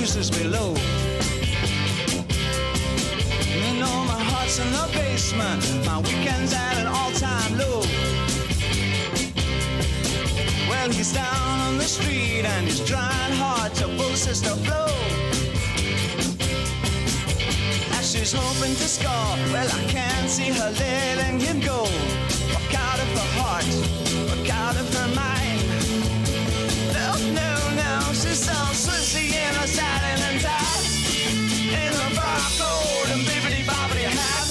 uses me low. You know my heart's in the basement, my weekend's at an all-time low. Well, he's down on the street and he's trying hard to boost his flow. As she's hoping to score, well, I can't see her letting him go. Walk out of her heart, walk out of her mind. No, no, no, she's so swissy in her satin and tie, in her frock coat and bibbidi-bobbidi hat.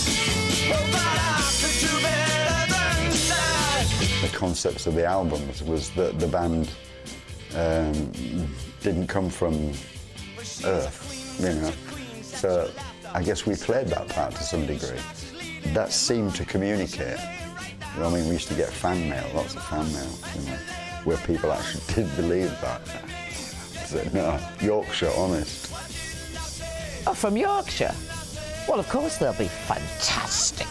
Oh, but I could do better than that. The concepts of the albums was that the band didn't come from Earth, you know. So I guess we played that part to some degree. That seemed to communicate. You know, I mean, we used to get fan mail, lots of fan mail, you know, where people actually did believe that. I said, no, Yorkshire, honest. Oh, from Yorkshire? Well, of course they'll be fantastic.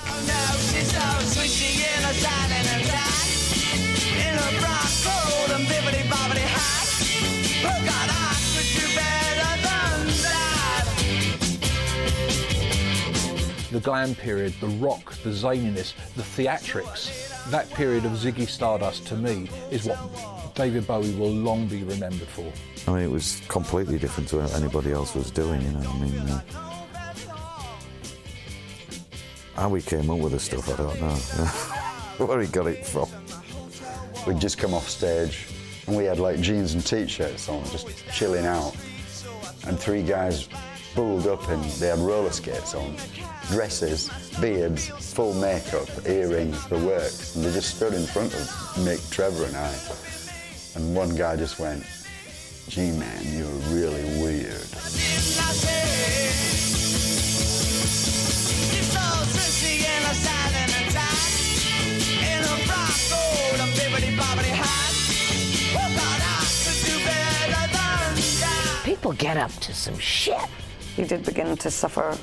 The glam period, the rock, the zaniness, the theatrics, that period of Ziggy Stardust, to me, is what David Bowie will long be remembered for. I mean, it was completely different to what anybody else was doing, you know. I mean, how we came up with the stuff, I don't know. Where he got it from. We'd just come off stage and we had like jeans and t-shirts on, just chilling out. And three guys bulled up and they had roller skates on, dresses, beards, full makeup, earrings, the works. And they just stood in front of Mick, Trevor and I. And one guy just went, "Gee man, you're really weird." People get up to some shit. He did begin to suffer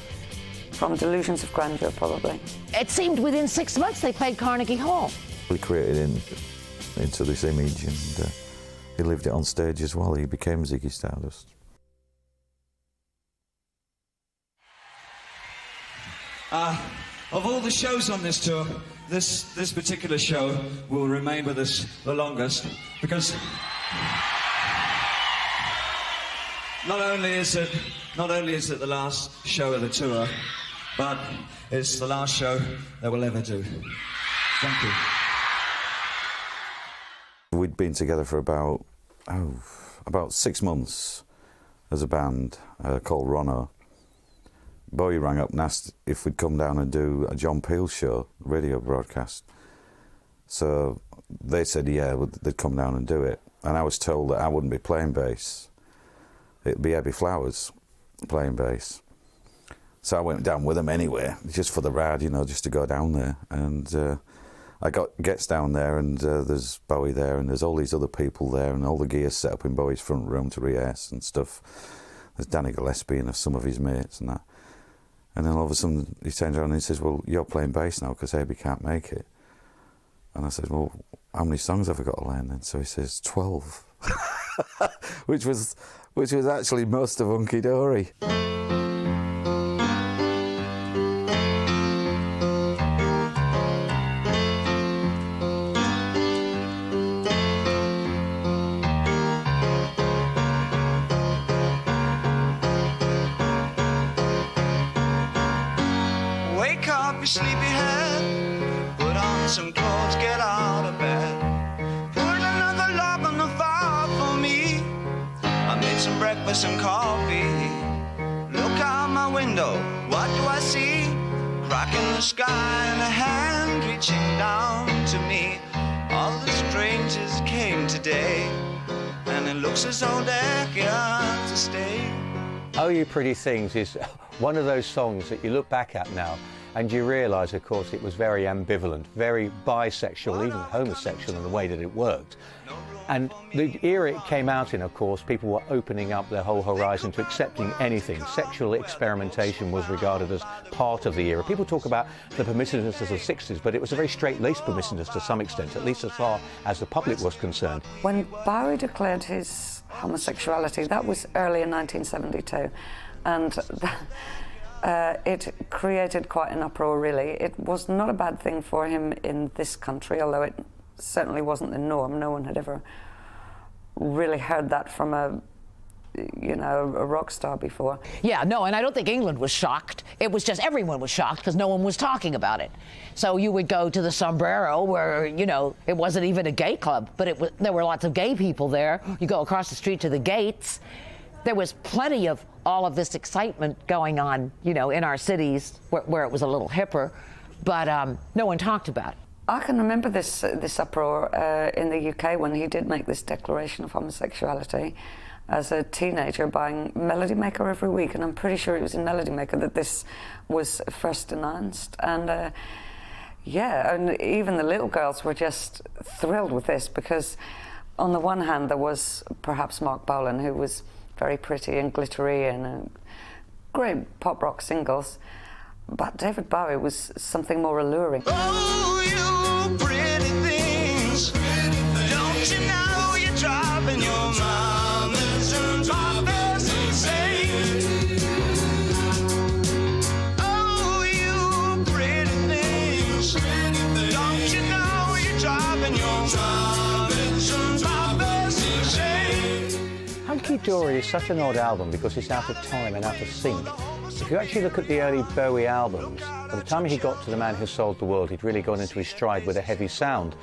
from delusions of grandeur, probably. It seemed within 6 months they played Carnegie Hall. We created into this image, and he lived it on stage as well. He became Ziggy Stardust. Of all the shows on this tour, this particular show will remain with us the longest, because not only is it the last show of the tour, but it's the last show that we'll ever do. Thank you. We'd been together for about 6 months as a band called Rono. Bowie rang up and asked if we'd come down and do a John Peel show, radio broadcast. So they said, yeah, they'd come down and do it. And I was told that I wouldn't be playing bass. It'd be Ebbie Flowers playing bass. So I went down with them anyway, just for the ride, you know, just to go down there. And I gets down there, and there's Bowie there, and there's all these other people there, and all the gear's set up in Bowie's front room to rehearse and stuff. There's Danny Gillespie and some of his mates and that. And then all of a sudden he turns around and he says, "Well, you're playing bass now because Ebbie can't make it." And I said, "Well, how many songs have I got to learn then?" So he says, 12. which was actually most of Hunky Dory. Wake up, you sleepyhead. Put on some clothes, get out of bed. Put another log on the fire for me. I made some breakfast and coffee. Look out my window, what do I see? Crack in the sky and a hand reaching down to me. All the strangers came today, and it looks as though they're here to stay. Oh You Pretty Things is one of those songs that you look back at now and you realise, of course, it was very ambivalent, very bisexual, even homosexual in the way that it worked. And the era it came out in, of course, people were opening up their whole horizon to accepting anything. Sexual experimentation was regarded as part of the era. People talk about the permissiveness of the 60s, but it was a very straight-laced permissiveness to some extent, at least as far as the public was concerned. When Bowie declared his homosexuality. That was early in 1972, and it created quite an uproar, really. It was not a bad thing for him in this country, although it certainly wasn't the norm. No one had ever really heard that from a rock star before. Yeah, no, and I don't think England was shocked. It was just everyone was shocked because no one was talking about it. So you would go to the Sombrero where, it wasn't even a gay club, but there were lots of gay people there. You go across the street to the gates. There was plenty of all of this excitement going on, in our cities where it was a little hipper, but no one talked about it. I can remember this uproar in the UK when he did make this declaration of homosexuality as a teenager, buying Melody Maker every week, and I'm pretty sure it was in Melody Maker that this was first announced. And and even the little girls were just thrilled with this, because on the one hand there was perhaps Mark Bolan, who was very pretty and glittery and great pop rock singles, but David Bowie was something more alluring. Oh, you pretty things, don't you know you're driving your mamas and papas insane? Oh, you pretty things, don't you know you're driving your mamas and papas insane? Hunky Dory is such an odd album because it's out of time and out of sync. If you actually look at the early Bowie albums, by the time he got to The Man Who Sold the World, he'd really gone into his stride with a heavy sound.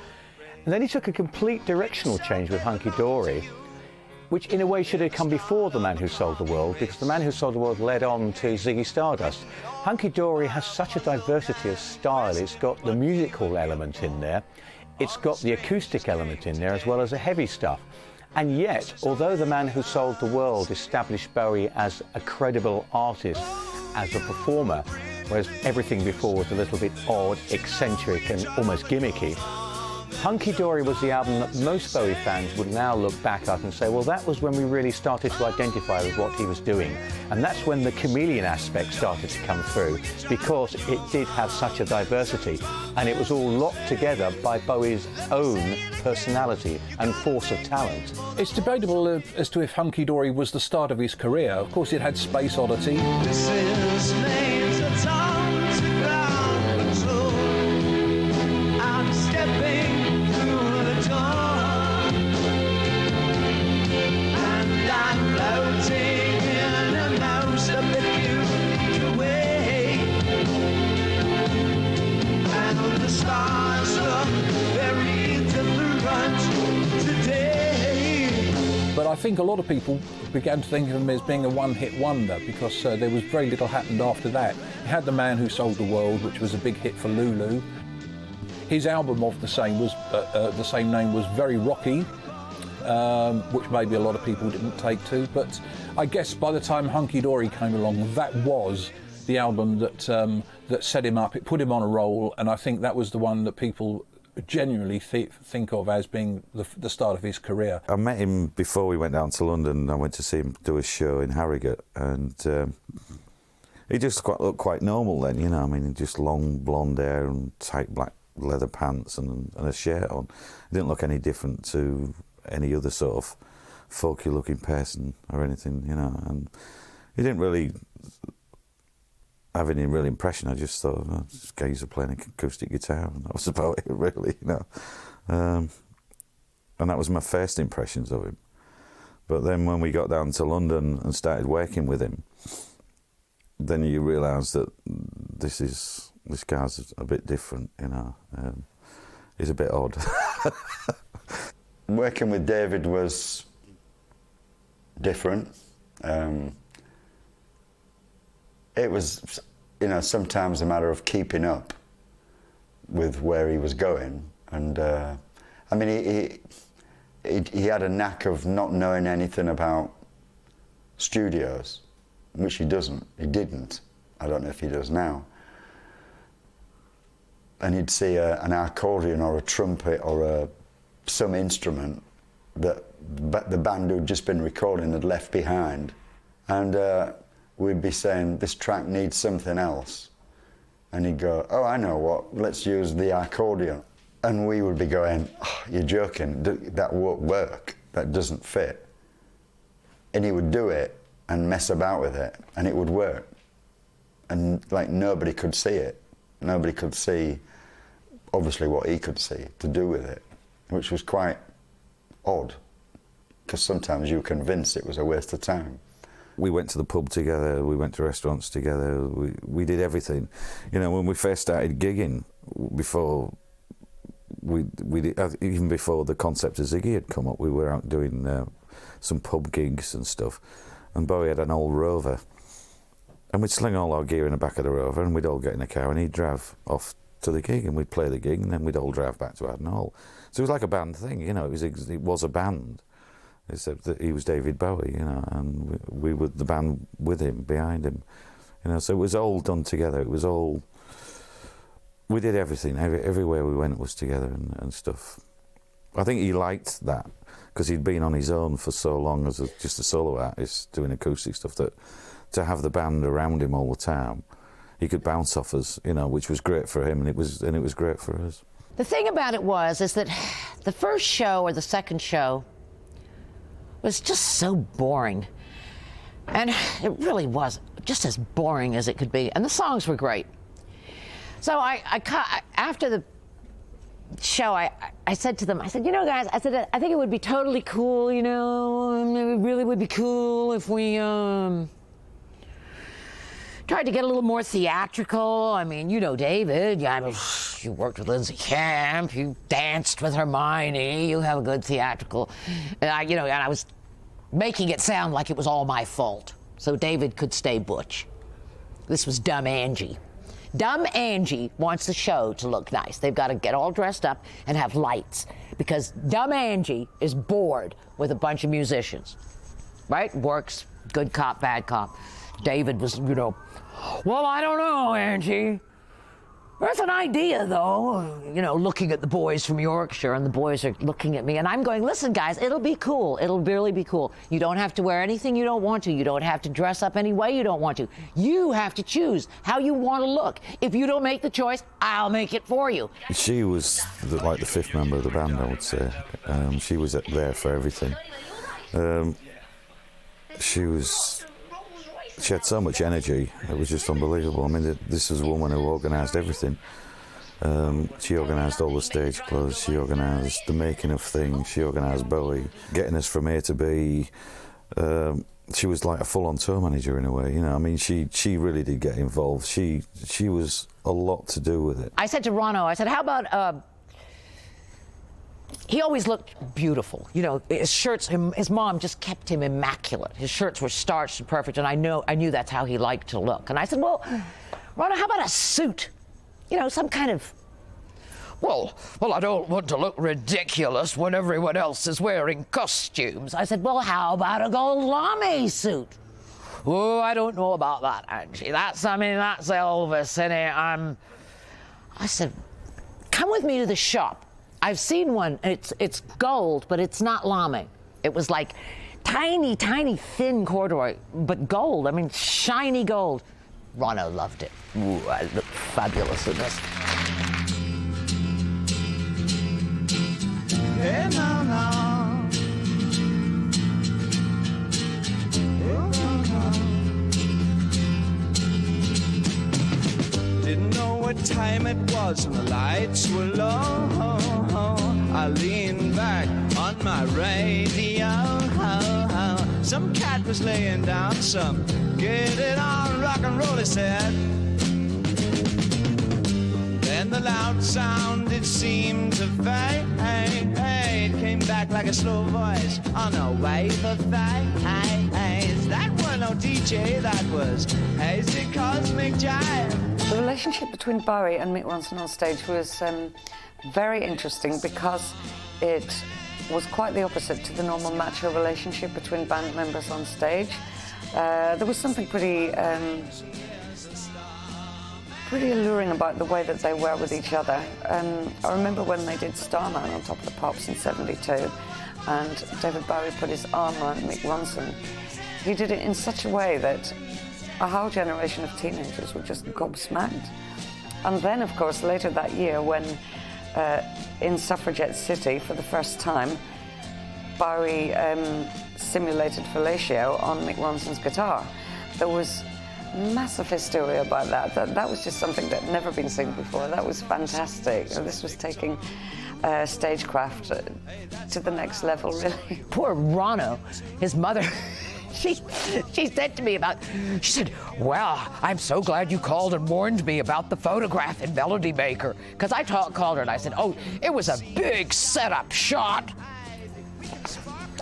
And then he took a complete directional change with Hunky Dory, which in a way should have come before The Man Who Sold the World, because The Man Who Sold the World led on to Ziggy Stardust. Hunky Dory has such a diversity of style. It's got the music hall element in there, it's got the acoustic element in there, as well as the heavy stuff. And yet, although The Man Who Sold the World established Bowie as a credible artist, as a performer, whereas everything before was a little bit odd, eccentric and almost gimmicky, Hunky Dory was the album that most Bowie fans would now look back at and say, well, that was when we really started to identify with what he was doing. And that's when the chameleon aspect started to come through, because it did have such a diversity, and it was all locked together by Bowie's own personality and force of talent. It's debatable as to if Hunky Dory was the start of his career. Of course, it had Space Oddity. This is names that's on to ground control. I'm stepping through the door, and I'm floating in a most of the huge way, and the stars look very different today. But I think a lot of people began to think of him as being a one-hit wonder, because there was very little happened after that. He had The Man Who Sold the World, which was a big hit for Lulu. His album of the same name was very rocky, which maybe a lot of people didn't take to. But I guess by the time Hunky Dory came along, that was the album that set him up. It put him on a roll, and I think that was the one that people genuinely think of as being the start of his career. I met him before we went down to London. I went to see him do a show in Harrogate, and he just looked quite normal then, I mean, just long blonde hair and tight black leather pants and a shirt on. He didn't look any different to any other sort of folky looking person or anything, and he didn't really have any real impression. I just thought, this guy used to play an acoustic guitar, and that was about it, really, and that was my first impressions of him. But then when we got down to London and started working with him, then you realise that this guy's a bit different, he's a bit odd. Working with David was different. It was, sometimes a matter of keeping up with where he was going, and I mean, he had a knack of not knowing anything about studios, which he didn't. I don't know if he does now. And he'd see an accordion or a trumpet or some instrument that the band who'd just been recording had left behind, and we'd be saying, this track needs something else. And he'd go, oh, I know what, let's use the accordion. And we would be going, oh, you're joking, that won't work, that doesn't fit. and he would do it and mess about with it, and it would work. And like nobody could see it. Nobody could see, obviously, what he could see to do with it, which was quite odd, because sometimes you were convinced it was a waste of time. We went to the pub together, we went to restaurants together, we did everything. You know, when we first started gigging, before even before the concept of Ziggy had come up, we were out doing some pub gigs and stuff, and Bowie had an old Rover, and we'd sling all our gear in the back of the Rover, and we'd all get in the car, and he'd drive off to the gig, and we'd play the gig, and then we'd all drive back to Haddon Hall. So it was like a band thing, you know, it was a band, except that he was David Bowie, you know, and we were the band with him, behind him, you know, so it was all done together. It was all, we did everything, everywhere we went was together and stuff. I think he liked that, because he'd been on his own for so long as just a solo artist doing acoustic stuff, that to have the band around him all the time, he could bounce off us, you know, which was great for him, and it was great for us. The thing about it is that the first show or the second show was just so boring. And it really was just as boring as it could be. And the songs were great. So after the show, I said to them, I said, you know, guys, I think it would be totally cool, you know, it really would be cool if we tried to get a little more theatrical. I mean, you know David, you worked with Lindsay Camp, you danced with Hermione, you have a good theatrical. And I was making it sound like it was all my fault, so David could stay butch. This was Dumb Angie. Dumb Angie wants the show to look nice. They've got to get all dressed up and have lights, because Dumb Angie is bored with a bunch of musicians, right? Works, good cop, bad cop. David was, you know, well, I don't know, Angie. There's an idea, though, you know, looking at the boys from Yorkshire, and the boys are looking at me, and I'm going, listen, guys, it'll be cool. It'll really be cool. You don't have to wear anything you don't want to. You don't have to dress up any way you don't want to. You have to choose how you want to look. If you don't make the choice, I'll make it for you. She was like the fifth member of the band, I would say. She was there for everything. She had so much energy, it was just unbelievable. I mean, this was a woman who organised everything. She organised all the stage clothes, she organised the making of things, she organised Bowie, getting us from A to B. She was like a full-on tour manager in a way, you know. I mean, she really did get involved. She was a lot to do with it. I said to Ronno, I said, how about... He always looked beautiful. You know, his shirts, his mom just kept him immaculate. His shirts were starched and perfect, and I knew that's how he liked to look. And I said, well, Ronno, how about a suit? You know, some kind of... Well, I don't want to look ridiculous when everyone else is wearing costumes. I said, well, how about a gold lame suit? Oh, I don't know about that, Angie. That's Elvis, innit? I said, come with me to the shop. I've seen one, it's gold, but it's not lame. It was like tiny, tiny, thin corduroy, but gold, I mean, shiny gold. Ronno loved it. Ooh, I look fabulous in this. Hey, no, no. Didn't know what time it was and the lights were low. I leaned back on my radio. Some cat was laying down some get it on rock and roll, he said. Then the loud sound, it seemed to fade. Came back like a slow voice on a wave of phase. That was no DJ, that was hazy cosmic jive. The relationship between Bowie and Mick Ronson on stage was very interesting, because it was quite the opposite to the normal macho relationship between band members on stage. There was something pretty alluring about the way that they were with each other. I remember when they did Starman on Top of the Pops in '72, and David Bowie put his arm around Mick Ronson. He did it in such a way that a whole generation of teenagers were just gobsmacked. And then, of course, later that year, when in Suffragette City, for the first time, Bowie simulated fellatio on Mick Ronson's guitar. There was massive hysteria about that. That was just something that had never been seen before. That was fantastic. This was taking stagecraft to the next level, really. Poor Rono, his mother, she said to me she said, well, I'm so glad you called and warned me about the photograph in Melody Maker. Because I called her and I said, oh, it was a big setup shot.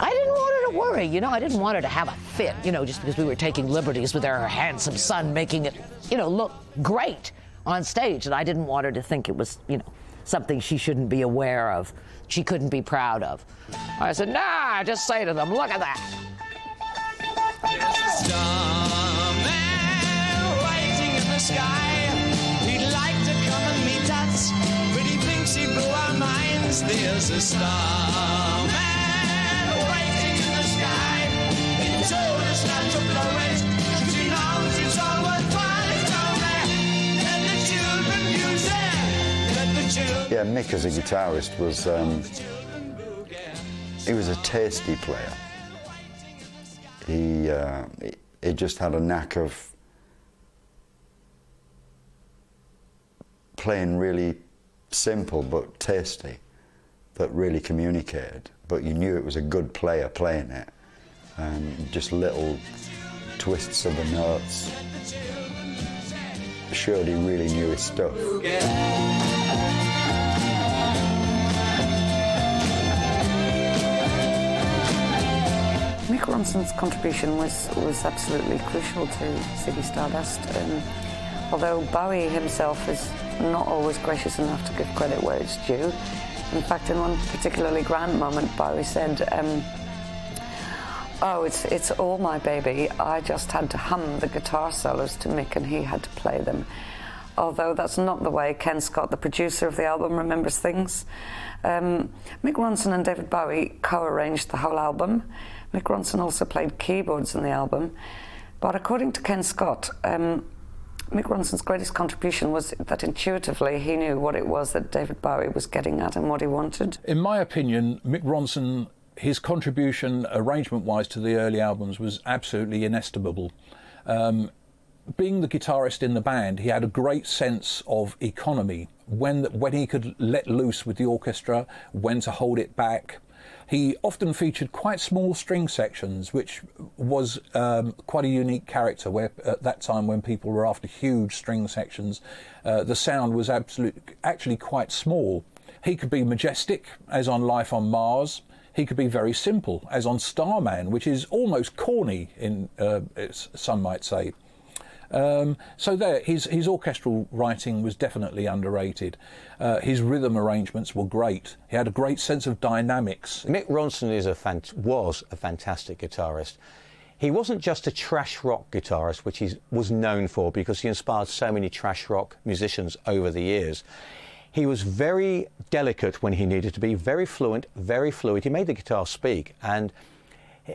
I didn't want her to worry, you know, I didn't want her to have a fit, you know, just because we were taking liberties with her handsome son, making it, you know, look great on stage. And I didn't want her to think it was, you know, something she shouldn't be aware of, she couldn't be proud of. I said, nah, just say to them, look at that. There's a starman waiting in the sky. He'd like to come and meet us, but he thinks he blew our minds. There's a starman waiting in the sky. He told us not to blow it, 'cause he knows it's all worthwhile. It's only let the children use it. Let the children. Yeah, Mick as a guitarist was, he was a tasty player. He just had a knack of playing really simple but tasty, that really communicated. But you knew it was a good player playing it, and just little twists of the notes showed he really knew his stuff. Mick Ronson's contribution was absolutely crucial to Ziggy Stardust. Although Bowie himself is not always gracious enough to give credit where it's due. In fact, in one particularly grand moment, Bowie said, oh, it's all my baby. I just had to hum the guitar solos to Mick and he had to play them. Although that's not the way Ken Scott, the producer of the album, remembers things. Mick Ronson and David Bowie co-arranged the whole album. Mick Ronson also played keyboards in the album. But according to Ken Scott, Mick Ronson's greatest contribution was that intuitively he knew what it was that David Bowie was getting at and what he wanted. In my opinion, Mick Ronson, his contribution arrangement-wise to the early albums was absolutely inestimable. Being the guitarist in the band, he had a great sense of economy, when he could let loose with the orchestra, when to hold it back. He often featured quite small string sections, which was quite a unique character, where at that time when people were after huge string sections, the sound was actually quite small. He could be majestic, as on Life on Mars. He could be very simple, as on Starman, which is almost corny, some might say. So there, his orchestral writing was definitely underrated. His rhythm arrangements were great. He had a great sense of dynamics. Mick Ronson was a fantastic guitarist. He wasn't just a trash rock guitarist, which he was known for because he inspired so many trash rock musicians over the years. He was very delicate when he needed to be, very fluent, very fluid. He made the guitar speak, and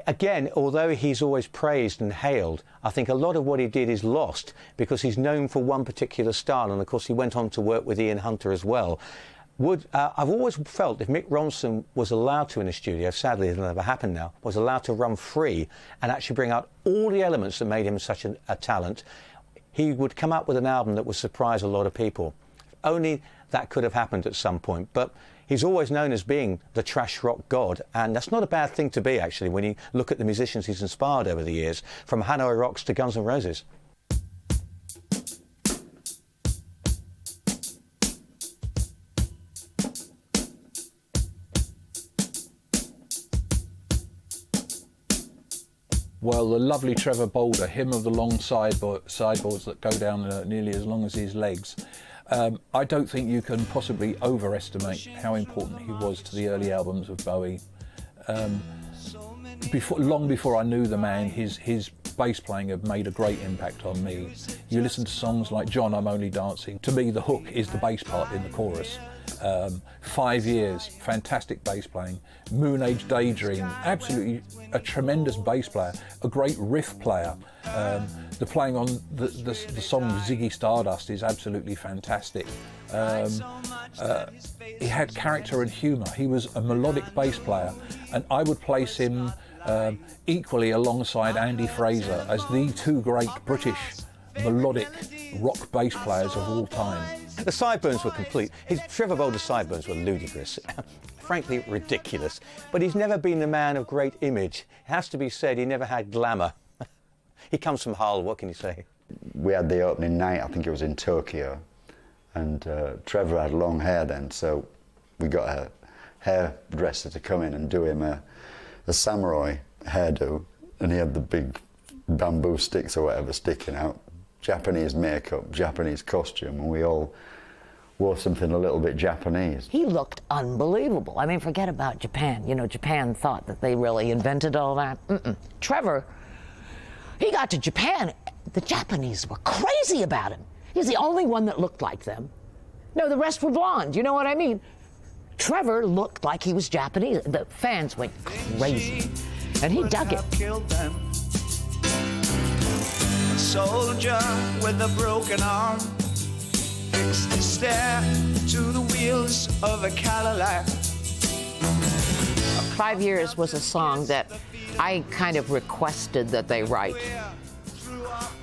again, although he's always praised and hailed, I think a lot of what he did is lost because he's known for one particular style, and of course he went on to work with Ian Hunter as well. I've always felt if Mick Ronson was allowed to in the studio, sadly it'll never happen now, was allowed to run free and actually bring out all the elements that made him such a talent, he would come up with an album that would surprise a lot of people. Only that could have happened at some point, but he's always known as being the trash rock god, and that's not a bad thing to be, actually, when you look at the musicians he's inspired over the years, from Hanoi Rocks to Guns N' Roses. Well, the lovely Trevor Bolder, him of the long sideboards that go down nearly as long as his legs. I don't think you can possibly overestimate how important he was to the early albums of Bowie. Long before I knew the man, his bass playing had made a great impact on me. You listen to songs like John, I'm Only Dancing. To me, the hook is the bass part in the chorus. 5 years, fantastic bass playing. Moon Age Daydream, absolutely a tremendous bass player, a great riff player. The playing on the song Ziggy Stardust is absolutely fantastic. He had character and humour. He was a melodic bass player, and I would place him equally alongside Andy Fraser as the two great British melodic rock bass players of all time. The sideburns were complete. Trevor Bolder's sideburns were ludicrous, frankly ridiculous. But he's never been a man of great image. It has to be said, he never had glamour. He comes from Hull, what can you say? We had the opening night, I think it was in Tokyo, and Trevor had long hair then, so we got a hairdresser to come in and do him a samurai hairdo, and he had the big bamboo sticks or whatever sticking out, Japanese makeup, Japanese costume, and we all wore something a little bit Japanese. He looked unbelievable. I mean, forget about Japan. You know, Japan thought that they really invented all that. Trevor, he got to Japan, the Japanese were crazy about him. He's the only one that looked like them. No, the rest were blonde, you know what I mean? Trevor looked like he was Japanese. The fans went crazy, and he dug it. A soldier with a broken arm fixed to stare to the wheels of a Cadillac. 5 Years was a song that I kind of requested that they write.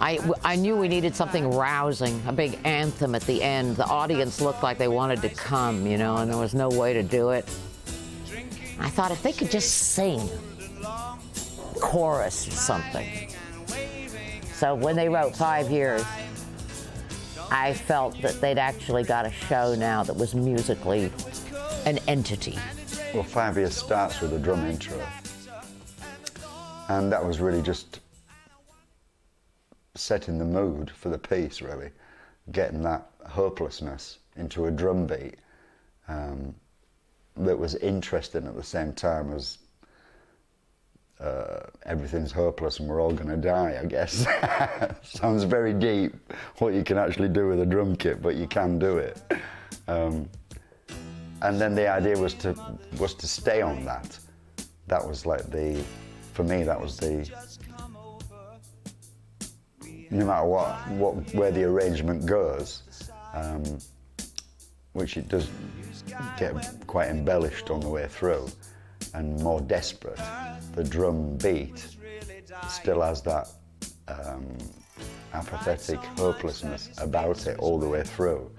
I knew we needed something rousing, a big anthem at the end. The audience looked like they wanted to come, you know, and there was no way to do it. I thought if they could just sing chorus or something. So when they wrote 5 Years, I felt that they'd actually got a show now that was musically an entity. Well, 5 Years starts with a drum intro, and that was really just setting the mood for the piece, really, getting that hopelessness into a drum beat that was interesting at the same time as everything's hopeless and we're all going to die, I guess. Sounds very deep, what you can actually do with a drum kit, but you can do it. And then the idea was to stay on that. That was like for me, that was no matter where the arrangement goes, which it does get quite embellished on the way through and more desperate, the drum beat still has that apathetic hopelessness about it all the way through.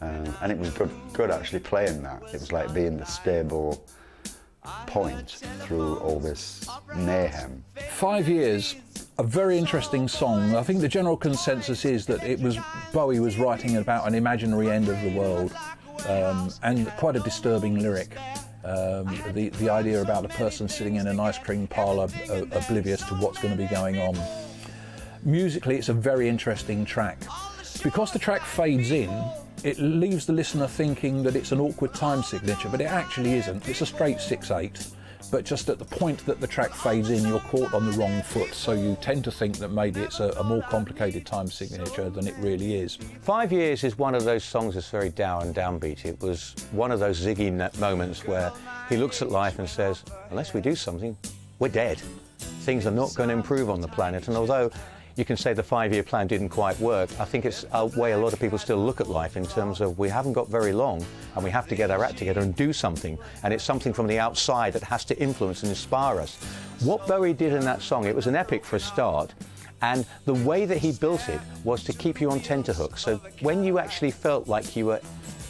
And it was good actually playing that. It was like being the stable point through all this mayhem. 5 Years, a very interesting song. I think the general consensus is that Bowie was writing about an imaginary end of the world, and quite a disturbing lyric. The idea about a person sitting in an ice cream parlour oblivious to what's going to be going on. Musically, it's a very interesting track. Because the track fades in, it leaves the listener thinking that it's an awkward time signature, but it actually isn't. It's a straight 6/8, but just at the point that the track fades in, you're caught on the wrong foot, so you tend to think that maybe it's a more complicated time signature than it really is. 5 Years is one of those songs that's very downbeat. It was one of those Ziggy moments where he looks at life and says, unless we do something, we're dead. Things are not going to improve on the planet, and although you can say the 5-year plan didn't quite work, I think it's a way a lot of people still look at life in terms of we haven't got very long and we have to get our act together and do something, and it's something from the outside that has to influence and inspire us. What Bowie did in that song, it was an epic for a start, and the way that he built it was to keep you on tenterhooks. So when you actually felt like you were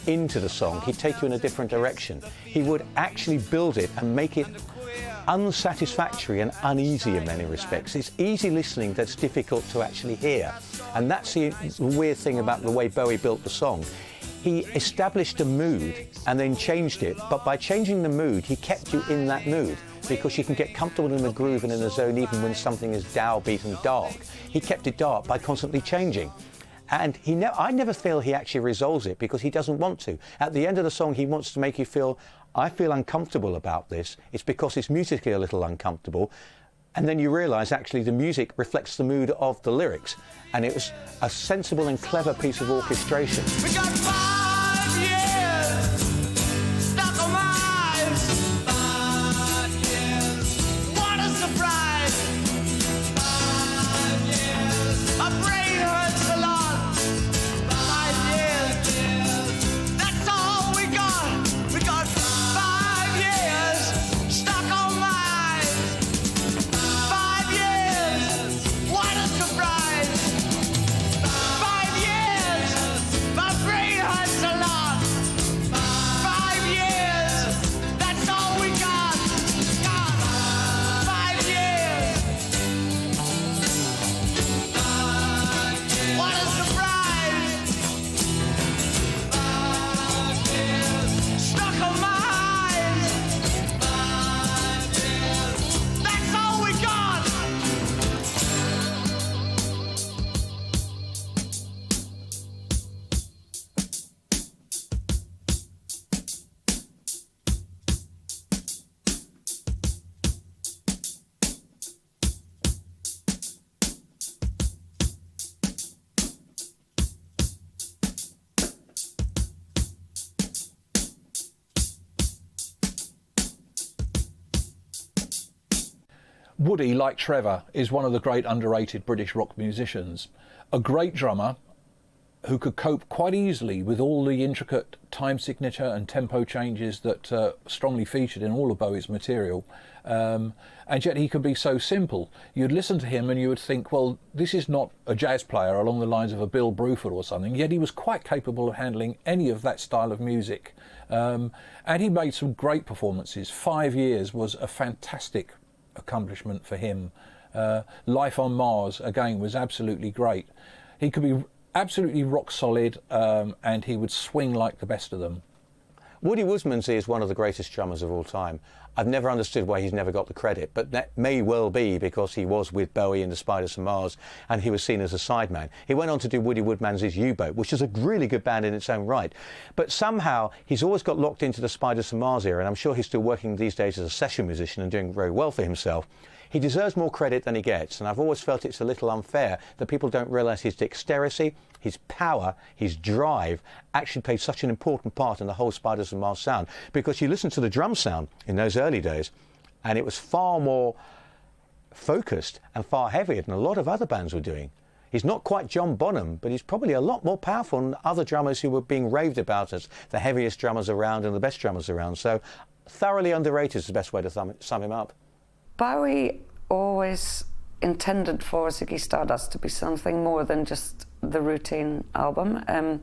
into the song, he'd take you in a different direction. He would actually build it and make it unsatisfactory and uneasy in many respects. It's easy listening that's difficult to actually hear. And that's the weird thing about the way Bowie built the song. He established a mood and then changed it, but by changing the mood, he kept you in that mood, because you can get comfortable in the groove and in the zone even when something is downbeat and dark. He kept it dark by constantly changing. And I never feel he actually resolves it, because he doesn't want to. At the end of the song, he wants to make you feel, I feel uncomfortable about this. It's because it's musically a little uncomfortable. And then you realise actually the music reflects the mood of the lyrics. And it was a sensible and clever piece of orchestration. We got 5 years stuck on my eyes. 5 years. What a surprise. 5 years. My brain hurts a lot. 5 years. That's all we got. We got 5 years stuck on my eyes. Woody, like Trevor, is one of the great underrated British rock musicians. A great drummer who could cope quite easily with all the intricate time signature and tempo changes that strongly featured in all of Bowie's material. And yet he could be so simple. You'd listen to him and you would think, well, this is not a jazz player along the lines of a Bill Bruford or something, yet he was quite capable of handling any of that style of music. And he made some great performances. 5 years was a fantastic accomplishment for him. Life on Mars, again, was absolutely great. He could be absolutely rock solid, and he would swing like the best of them. Woody Woodmansey is one of the greatest drummers of all time. I've never understood why he's never got the credit, but that may well be because he was with Bowie in the Spiders from Mars and he was seen as a sideman. He went on to do Woody Woodmansey's U-Boat, which is a really good band in its own right. But somehow he's always got locked into the Spiders from Mars era, and I'm sure he's still working these days as a session musician and doing very well for himself. He deserves more credit than he gets, and I've always felt it's a little unfair that people don't realise his dexterity, his power, his drive actually played such an important part in the whole Spiders from Mars sound. Because you listen to the drum sound in those early days, and it was far more focused and far heavier than a lot of other bands were doing. He's not quite John Bonham, but he's probably a lot more powerful than other drummers who were being raved about as the heaviest drummers around and the best drummers around. So thoroughly underrated is the best way to sum him up. Bowie always intended for Ziggy Stardust to be something more than just the routine album.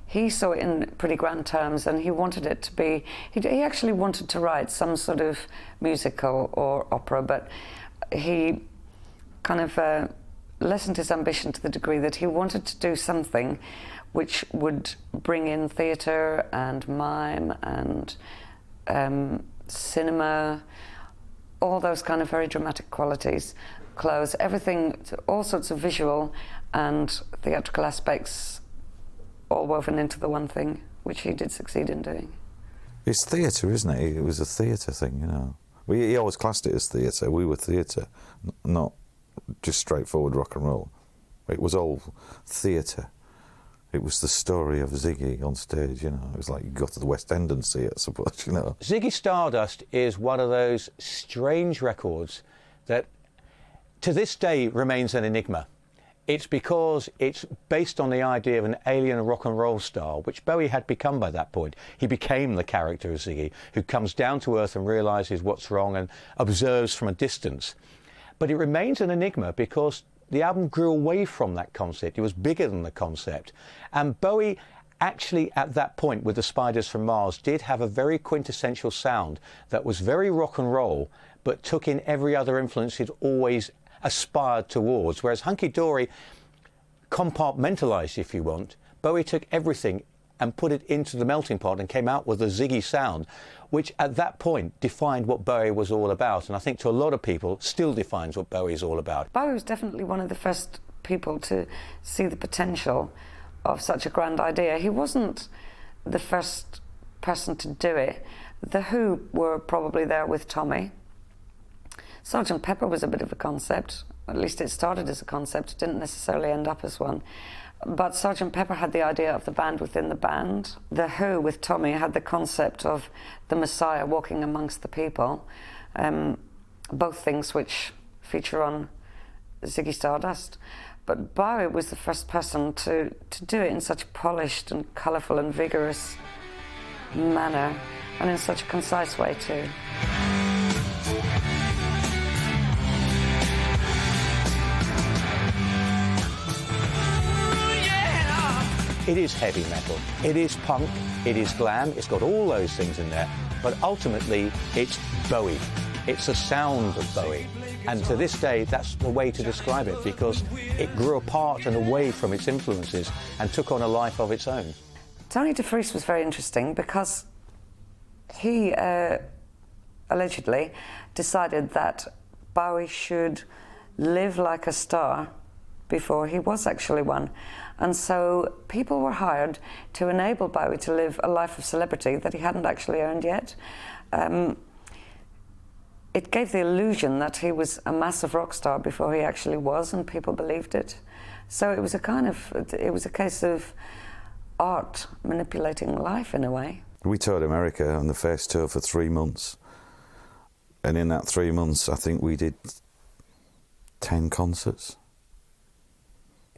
He saw it in pretty grand terms, and he wanted it to be... He actually wanted to write some sort of musical or opera, but he kind of lessened his ambition to the degree that he wanted to do something which would bring in theatre and mime and cinema, all those kind of very dramatic qualities, clothes, everything, all sorts of visual and theatrical aspects all woven into the one thing, which he did succeed in doing. It's theatre, isn't it? It was a theatre thing, you know. He always classed it as theatre. We were theatre, not just straightforward rock and roll. It was all theatre. It was the story of Ziggy on stage, you know. It was like you go to the West End and see it, I suppose, you know. Ziggy Stardust is one of those strange records that to this day remains an enigma. It's because it's based on the idea of an alien rock and roll star, which Bowie had become by that point. He became the character of Ziggy, who comes down to earth and realises what's wrong and observes from a distance. But it remains an enigma because the album grew away from that concept. It was bigger than the concept. And Bowie actually, at that point, with the Spiders from Mars, did have a very quintessential sound that was very rock and roll, but took in every other influence he'd always aspired towards. Whereas Hunky Dory compartmentalised, if you want, Bowie took everything and put it into the melting pot and came out with a Ziggy sound, which at that point defined what Bowie was all about. And I think to a lot of people still defines what Bowie is all about. Bowie was definitely one of the first people to see the potential of such a grand idea. He wasn't the first person to do it. The Who were probably there with Tommy. Sgt. Pepper was a bit of a concept. At least it started as a concept. It didn't necessarily end up as one. But Sgt. Pepper had the idea of the band within the band. The Who, with Tommy, had the concept of the Messiah walking amongst the people. Both things which feature on Ziggy Stardust. But Bowie was the first person to do it in such a polished and colourful and vigorous manner, and in such a concise way too. It is heavy metal, it is punk, it is glam, it's got all those things in there, but ultimately it's Bowie. It's the sound of Bowie. And to this day, that's the way to describe it, because it grew apart and away from its influences and took on a life of its own. Tony DeFries was very interesting because he allegedly decided that Bowie should live like a star before he was actually one. And so people were hired to enable Bowie to live a life of celebrity that he hadn't actually earned yet. It gave the illusion that he was a massive rock star before he actually was, and people believed it. So it was a case of art manipulating life in a way. We toured America on the first tour for 3 months, And in that 3 months, I think we did 10 concerts.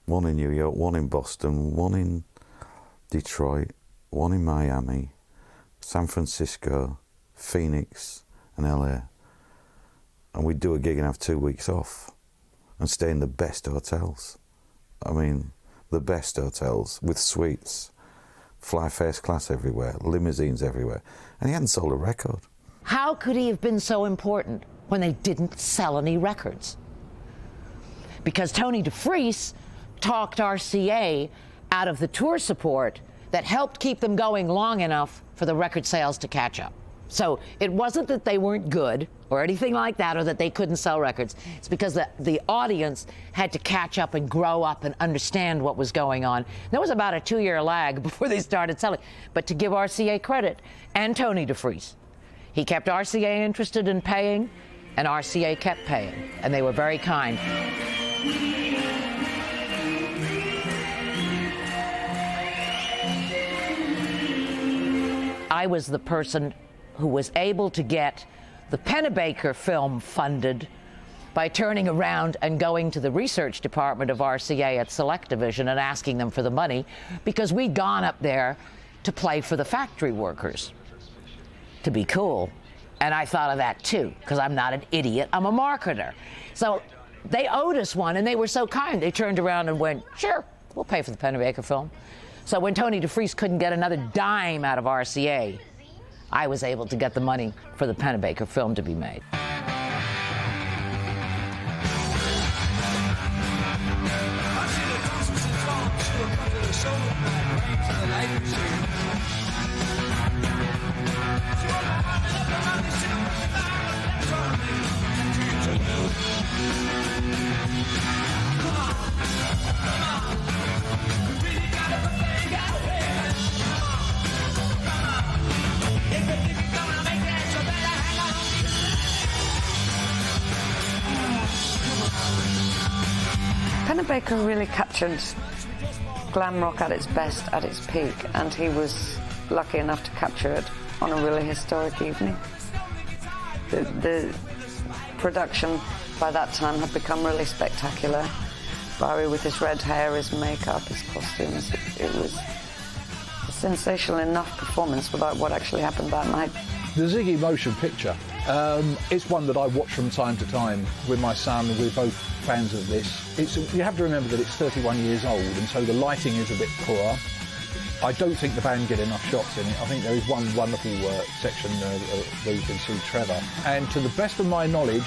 One in New York, one in Boston, one in Detroit, one in Miami, San Francisco, Phoenix and LA. And we'd do a gig and have 2 weeks off and stay in the best hotels. I mean, the best hotels with suites, fly first class everywhere, limousines everywhere. And he hadn't sold a record. How could he have been so important when they didn't sell any records? Because Tony DeFries talked RCA out of the tour support that helped keep them going long enough for the record sales to catch up. So it wasn't that they weren't good or anything like that, or that they couldn't sell records. It's because the audience had to catch up and grow up and understand what was going on. There was about a 2-year lag before they started selling. But to give RCA credit, and Tony DeFries, he kept RCA interested in paying, and RCA kept paying, and they were very kind. I was the person who was able to get the Pennebaker film funded by turning around and going to the research department of RCA at Select Division and asking them for the money, because we'd gone up there to play for the factory workers, to be cool. And I thought of that too, because I'm not an idiot, I'm a marketer. So they owed us one, and they were so kind. They turned around and went, sure, we'll pay for the Pennebaker film. So when Tony DeFries couldn't get another dime out of RCA, I was able to get the money for the Pennebaker film to be made. Pennebaker really captured glam rock at its best, at its peak, and he was lucky enough to capture it on a really historic evening. The production by that time had become really spectacular. Bowie with his red hair, his makeup, his costumes. It was a sensational enough performance without what actually happened that night. The Ziggy motion picture, it's one that I watch from time to time with my son. We're both fans of this. You have to remember that it's 31 years old, and so the lighting is a bit poor. I don't think the band get enough shots in it. I think there is one wonderful section where you can see Trevor. And to the best of my knowledge,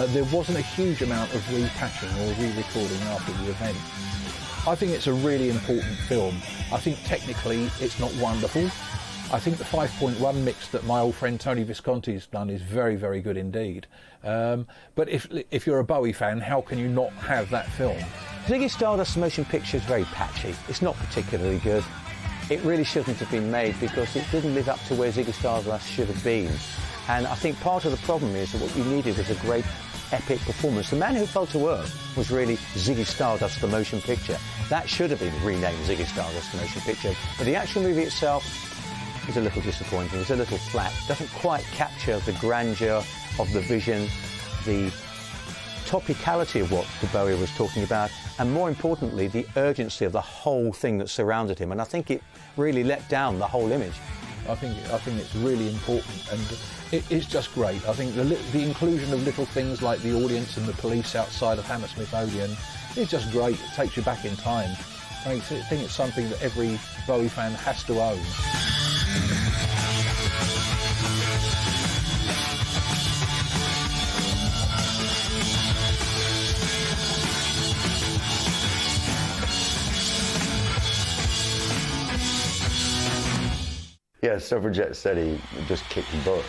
there wasn't a huge amount of repatching or re-recording after the event. I think it's a really important film. I think technically it's not wonderful. I think the 5.1 mix that my old friend Tony Visconti's done is very, very good indeed. But if you're a Bowie fan, how can you not have that film? Ziggy Stardust's motion picture is very patchy. It's not particularly good. It really shouldn't have been made because it didn't live up to where Ziggy Stardust should have been. And I think part of the problem is that what you needed was a great epic performance. The Man Who Fell to Earth was really Ziggy Stardust, the motion picture. That should have been renamed Ziggy Stardust, the motion picture. But the actual movie itself is a little disappointing. It's a little flat. It doesn't quite capture the grandeur of the vision, the topicality of what Bowie was talking about, and more importantly, the urgency of the whole thing that surrounded him. And I think it really let down the whole image. I think it's really important, and it's just great. I think the inclusion of little things like the audience and the police outside of Hammersmith Odeon is just great. It takes you back in time. I think it's something that every Bowie fan has to own. Yeah, Suffragette City just kicked butt.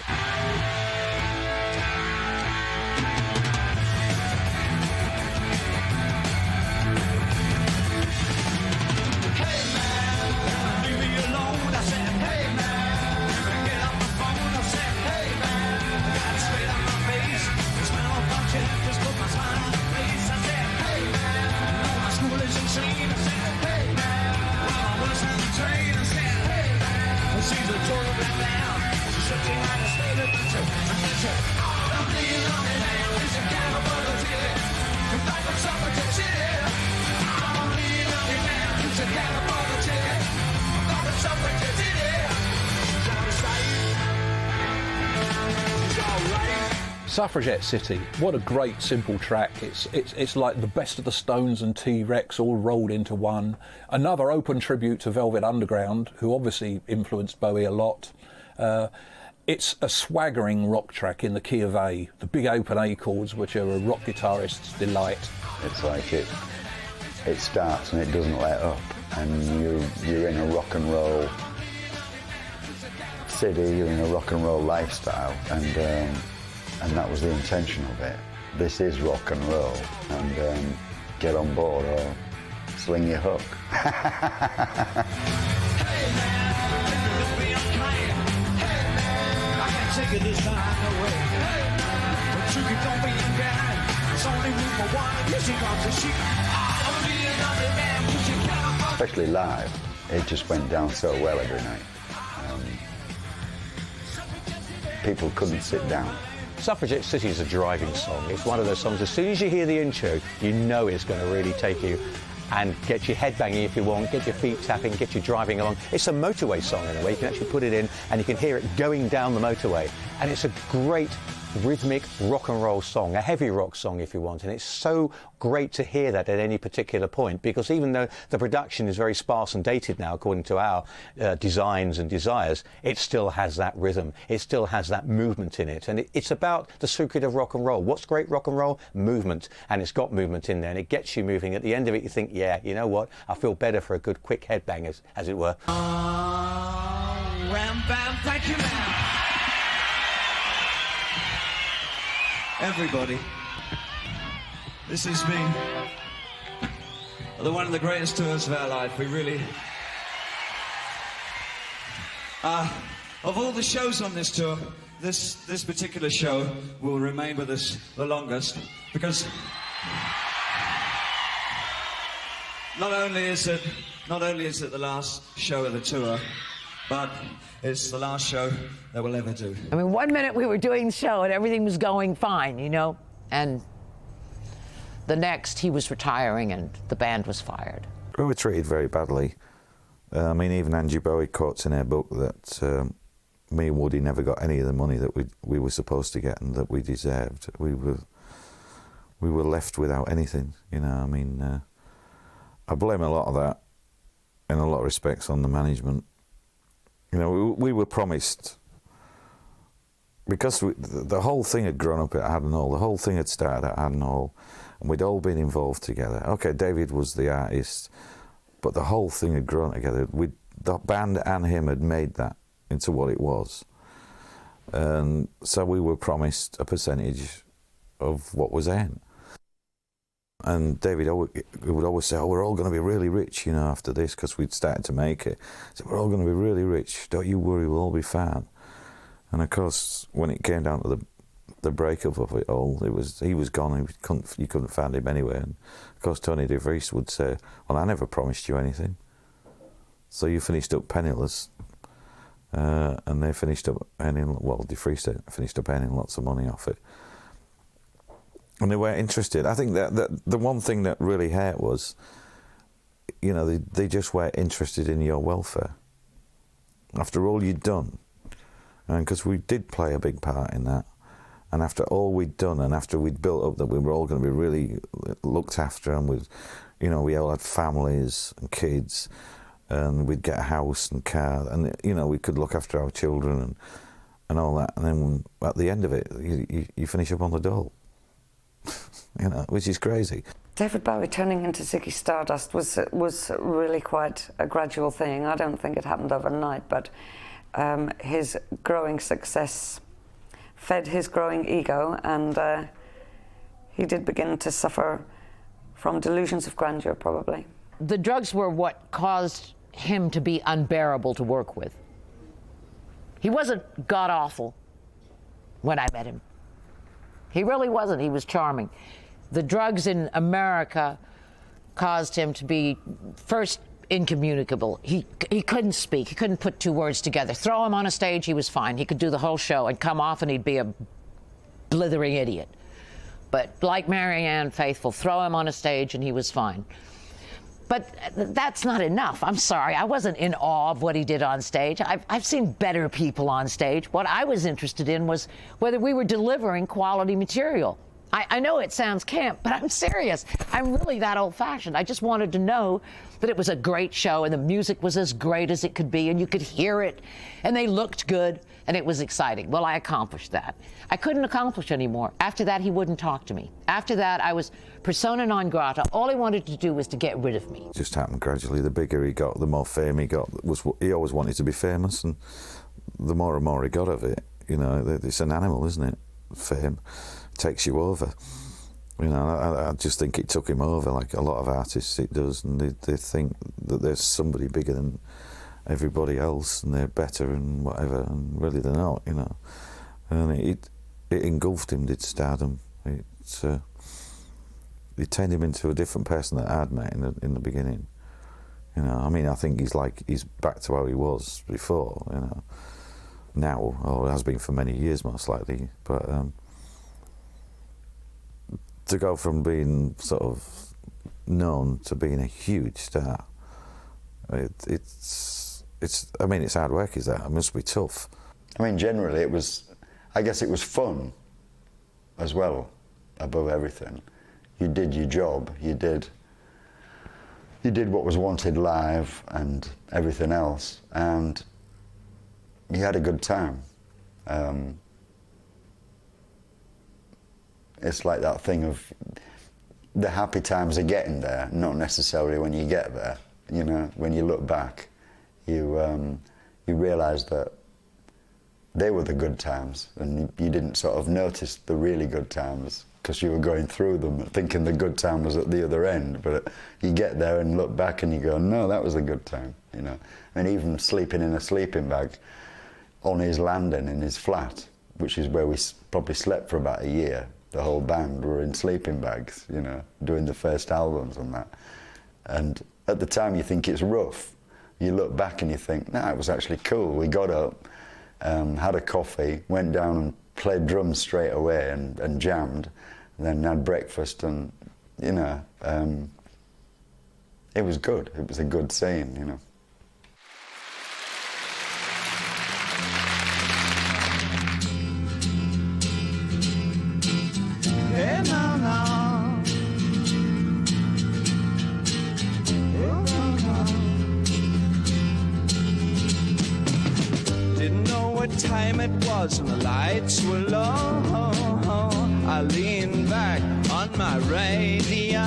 Suffragette City, what a great simple track. It's like the best of the Stones and T-Rex all rolled into one. Another open tribute to Velvet Underground, who obviously influenced Bowie a lot. It's a swaggering rock track in the key of A, the big open A chords, which are a rock guitarist's delight. It's like it starts and it doesn't let up, and you're in a rock and roll city, you're in a rock and roll lifestyle, and that was the intention of it. This is rock and roll, and get on board or sling your hook. Especially live, it just went down so well every night. People couldn't sit down. Suffragette City is a driving song. It's one of those songs, as soon as you hear the intro, you know it's going to really take you and get your head banging if you want, get your feet tapping, get you driving along. It's a motorway song in a way. You can actually put it in and you can hear it going down the motorway. And it's a great rhythmic rock and roll song, a heavy rock song if you want, and it's so great to hear that at any particular point, because even though the production is very sparse and dated now according to our designs and desires, it still has that rhythm, it still has that movement in it, and it's about the secret of rock and roll. What's great rock and roll? Movement, and it's got movement in there and it gets you moving. At the end of it you think, yeah, you know what, I feel better for a good quick headbang, as it were. Wham, bam, thank you, man. Everybody, this has been one of the greatest tours of our life. We really... of all the shows on this tour, this particular show will remain with us the longest, because not only is it the last show of the tour, but it's the last show that we'll ever do. I mean, 1 minute we were doing the show and everything was going fine, you know, and the next he was retiring and the band was fired. We were treated very badly. I mean, even Angie Bowie quotes in her book that me and Woody never got any of the money that we were supposed to get and that we deserved. We were left without anything, you know. I mean, I blame a lot of that in a lot of respects on the management. You know, we were promised, because the whole thing had grown up at Haddon Hall, the whole thing had started at Haddon Hall, and we'd all been involved together. Okay, David was the artist, but the whole thing had grown together. The band and him had made that into what it was. And so we were promised a percentage of what was in. And David would always say, oh, we're all going to be really rich, you know, after this, because we'd started to make it. So we're all going to be really rich. Don't you worry, we'll all be fine. And of course, when it came down to the breakup of it all, he was gone. You couldn't find him anywhere. And of course, Tony DeVries would say, well, I never promised you anything. So you finished up penniless. And they finished up earning, well, DeVries finished up earning lots of money off it. And they weren't interested. I think that the one thing that really hurt was, you know, they just weren't interested in your welfare. After all you'd done, and because we did play a big part in that, and after all we'd done, and after we'd built up that we were all going to be really looked after, and we all had families and kids, and we'd get a house and car, and you know, we could look after our children and all that, and then at the end of it, you finish up on the dole. You know, which is crazy. David Bowie turning into Ziggy Stardust was really quite a gradual thing. I don't think it happened overnight, but his growing success fed his growing ego, and he did begin to suffer from delusions of grandeur, probably. The drugs were what caused him to be unbearable to work with. He wasn't god-awful when I met him. He really wasn't. He was charming. The drugs in America caused him to be, first, incommunicable. He couldn't speak. He couldn't put two words together. Throw him on a stage, he was fine. He could do the whole show and come off and he'd be a blithering idiot. But like Marianne Faithfull, throw him on a stage and he was fine. But that's not enough. I'm sorry. I wasn't in awe of what he did on stage. I've seen better people on stage. What I was interested in was whether we were delivering quality material. I know it sounds camp, but I'm serious. I'm really that old-fashioned. I just wanted to know that it was a great show and the music was as great as it could be and you could hear it and they looked good and it was exciting. Well, I accomplished that. I couldn't accomplish anymore. After that, he wouldn't talk to me. After that, I was persona non grata. All he wanted to do was to get rid of me. It just happened gradually. The bigger he got, the more fame he got. He always wanted to be famous, and the more and more he got of it, you know, it's an animal, isn't it? Fame takes you over. You know, I just think it took him over, like a lot of artists it does, and they think that there's somebody bigger than everybody else and they're better and whatever, and really they're not, you know. And it engulfed him, did stardom. It turned him into a different person that I'd met in the beginning. You know, I mean, I think he's back to how he was before, you know, now, or has been for many years most likely, but to go from being sort of known to being a huge star, it's I mean, it's hard work, is that? It must be tough. I mean, generally I guess it was fun as well, above everything. You did your job, you did what was wanted live and everything else, and you had a good time. It's like that thing of the happy times are getting there, not necessarily when you get there. You know, when you look back, you realise that they were the good times, and you didn't sort of notice the really good times because you were going through them, thinking the good time was at the other end. But you get there and look back and you go, no, that was a good time, you know. And even sleeping in a sleeping bag on his landing in his flat, which is where we probably slept for about a year. The whole band were in sleeping bags, you know, doing the first albums and that. And at the time you think it's rough. You look back and you think, no, it was actually cool. We got up, had a coffee, went down and played drums straight away and jammed, and then had breakfast, and, you know, it was good. It was a good scene, you know. Hey, no, no. Didn't know what time it was and the lights were low. I leaned back on my radio.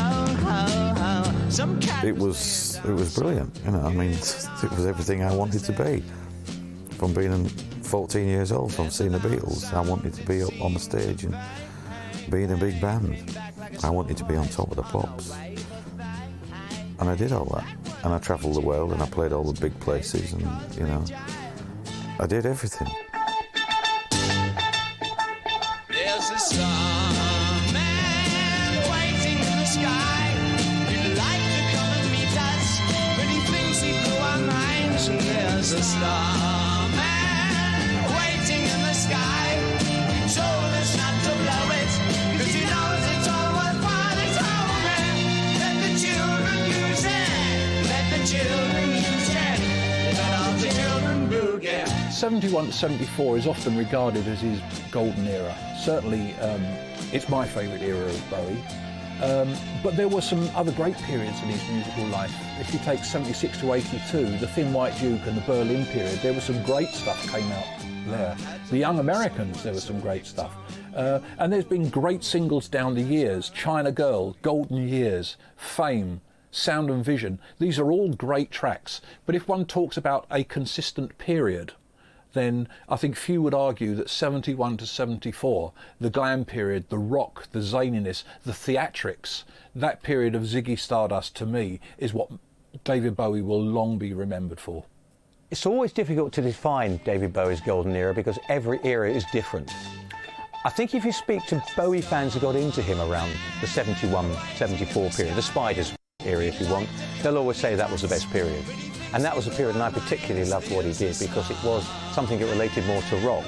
It was brilliant, you know. I mean, it was everything I wanted to be. From being 14 years old, from seeing the Beatles, I wanted to be up on the stage and be in a big band. I wanted to be on top of the pops. And I did all that. And I travelled the world and I played all the big places, and, you know, I did everything. There's a starman waiting in the sky. He'd like to come and meet us, but he thinks he blew our minds. And there's a starman waiting in the sky. He told us not to blow it, because he knows it's all worthwhile. He told me, let the children use it, let the children use it, let all the children boogie. 71 to 74 is often regarded as his golden era. Certainly, it's my favourite era of Bowie. But there were some other great periods in his musical life. If you take 76 to 82, the Thin White Duke and the Berlin period, there was some great stuff came out there. The Young Americans, there was some great stuff. And there's been great singles down the years. China Girl, Golden Years, Fame, Sound and Vision. These are all great tracks. But if one talks about a consistent period, then I think few would argue that 71 to 74, the glam period, the rock, the zaniness, the theatrics, that period of Ziggy Stardust, to me, is what David Bowie will long be remembered for. It's always difficult to define David Bowie's golden era because every era is different. I think if you speak to Bowie fans who got into him around the 71, 74 period, the Spiders era if you want, they'll always say that was the best period. And that was a period, and I particularly loved what he did because it was something that related more to rock.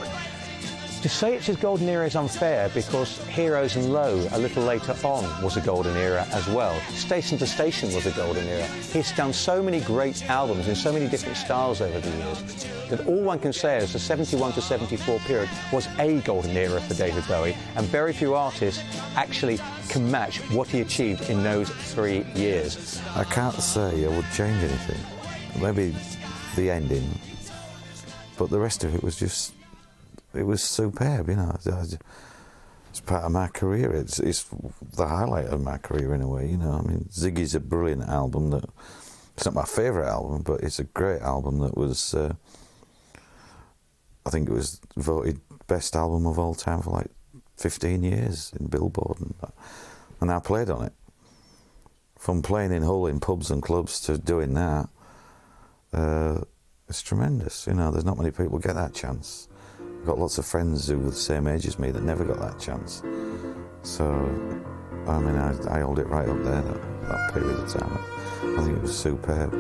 To say it's his golden era is unfair because Heroes and Low, a little later on, was a golden era as well. Station to Station was a golden era. He's done so many great albums in so many different styles over the years that all one can say is the 71 to 74 period was a golden era for David Bowie, and very few artists actually can match what he achieved in those 3 years. I can't say I would change anything. Maybe the ending, but the rest of it was just... It was superb, you know. It's part of my career. It's the highlight of my career in a way, you know. I mean, Ziggy's a brilliant album. It's not my favourite album, but it's a great album that was... I think it was voted best album of all time for like 15 years in Billboard, and I played on it. From playing in Hull in pubs and clubs to doing that, it's tremendous. You know, there's not many people get that chance. I've got lots of friends who were the same age as me that never got that chance. So, I mean, I hold it right up there, that period of time. I think it was superb.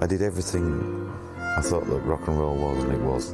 I did everything I thought that rock and roll was, and it was.